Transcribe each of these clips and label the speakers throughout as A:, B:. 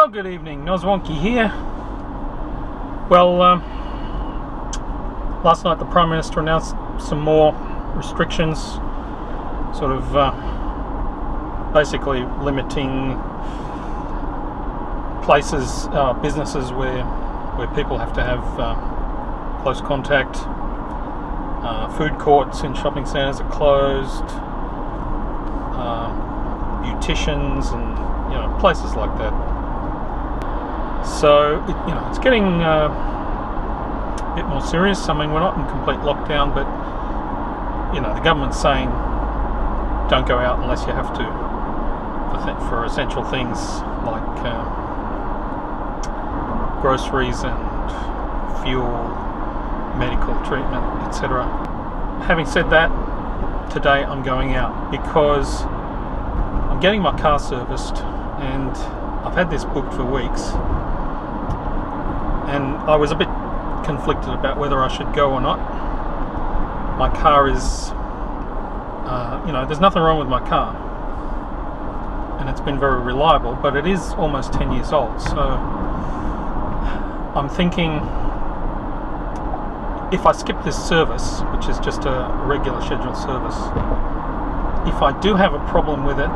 A: Well, good evening, Noswonky here. Well, last night the Prime Minister announced some more restrictions, sort of basically limiting places, businesses where people have to have close contact. Food courts in shopping centres are closed. Beauticians and places like that. So it's getting a bit more serious. I mean, we're not in complete lockdown, but the government's saying don't go out unless you have to for essential things like groceries and fuel, medical treatment, etc. Having said that, today I'm going out because I'm getting my car serviced, and I've had this booked for weeks, and I was a bit conflicted about whether I should go or not. My car is, there's nothing wrong with my car, and it's been very reliable, but it is almost 10 years old, so I'm thinking if I skip this service, which is just a regular scheduled service, if I do have a problem with it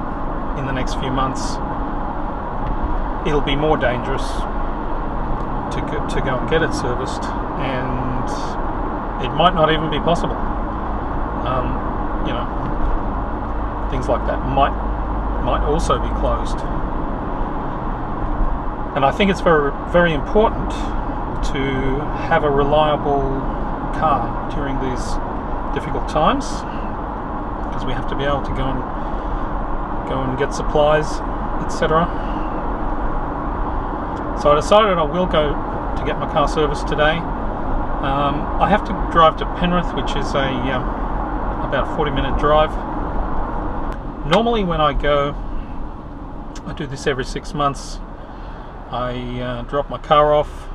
A: in the next few months, it'll be more dangerous to go and get it serviced, and it might not even be possible. Things like that might also be closed. And I think it's very, very important to have a reliable car during these difficult times, because we have to be able to go and get supplies, etc. So I decided I will go to get my car serviced today. I have to drive to Penrith, which is about a 40-minute drive. Normally when I go, I do this every 6 months. I drop my car off,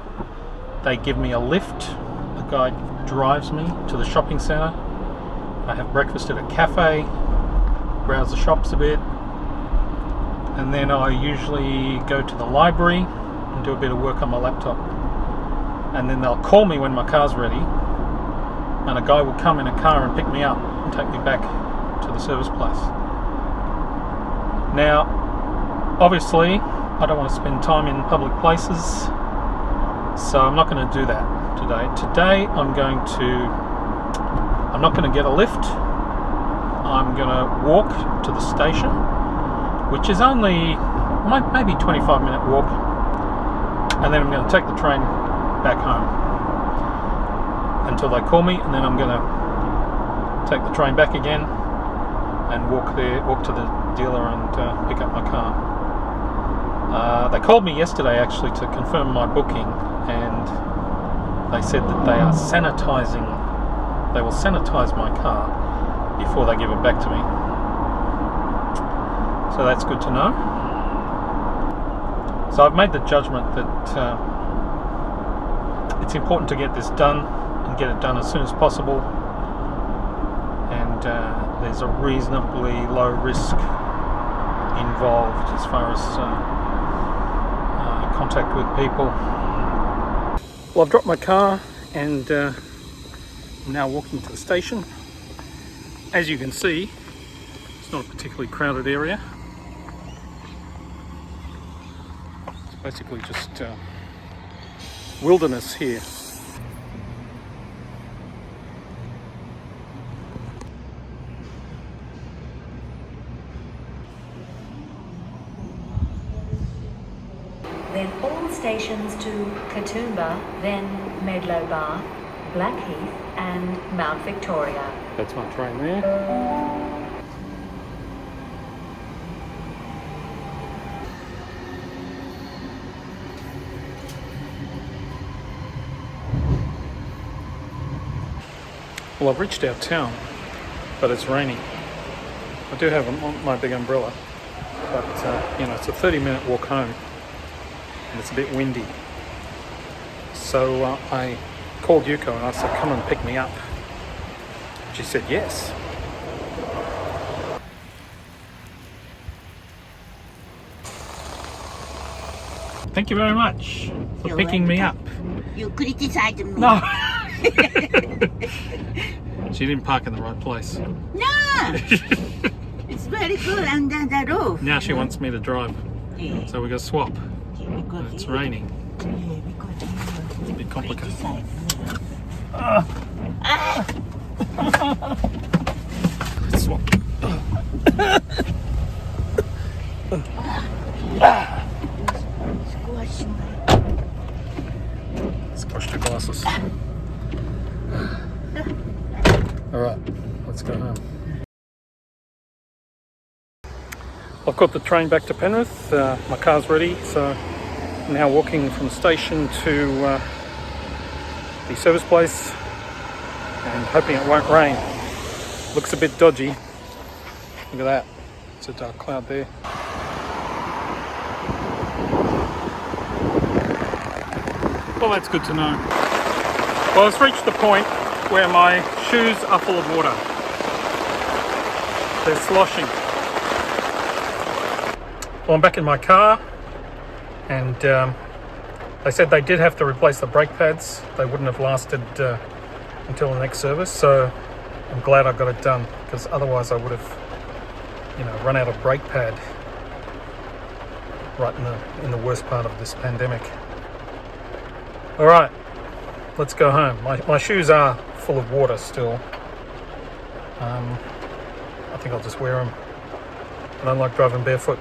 A: they give me a lift, the guy drives me to the shopping centre, I have breakfast at a cafe, browse the shops a bit, and then I usually go to the library and do a bit of work on my laptop, and then they'll call me when my car's ready, and a guy will come in a car and pick me up and take me back to the service place. Now, obviously I don't want to spend time in public places, so I'm not going to do that today. Today I'm not going to get a lift. I'm going to walk to the station, which is only maybe 25-minute walk, and then I'm going to take the train back home until they call me, and then I'm going to take the train back again and walk to the dealer and pick up my car. They called me yesterday actually to confirm my booking, and they said that they will sanitize my car before they give it back to me. So that's good to know. So I've made the judgment that it's important to get this done and get it done as soon as possible, and there's a reasonably low risk involved as far as contact with people. Well, I've dropped my car and I'm now walking to the station. As you can see, it's not a particularly crowded area. It's basically just wilderness here.
B: Then all stations to Katoomba, then Medlow Bar, Blackheath and Mount Victoria.
A: That's my train there. Well, I've reached our town, but it's raining. I do have my big umbrella, but it's a 30-minute walk home, and it's a bit windy. So I called Yuko and I said, come and pick me up. She said yes. Thank you very much for
C: You're
A: picking me up.
C: You criticized me.
A: No! She didn't park in the right place.
C: No! It's very good under the roof.
A: Now she wants me to drive.
C: Yeah.
A: So we got to swap.
C: Because
A: It's raining.
C: Yeah, because
A: It's a bit complicated. Let's swap. Squashed her glasses. Alright, let's go home. I've got the train back to Penrith. My car's ready, so I'm now walking from the station to the service place and hoping it won't rain. Looks a bit dodgy. Look at that. It's a dark cloud there. Well, that's good to know. Well, it's reached the point where my shoes are full of water. They're sloshing. Well, I'm back in my car, and they said they did have to replace the brake pads. They wouldn't have lasted until the next service, so I'm glad I got it done, because otherwise I would have, run out of brake pad right in the worst part of this pandemic. All right, let's go home. My shoes are full of water still. I think I'll just wear them. I don't like driving barefoot.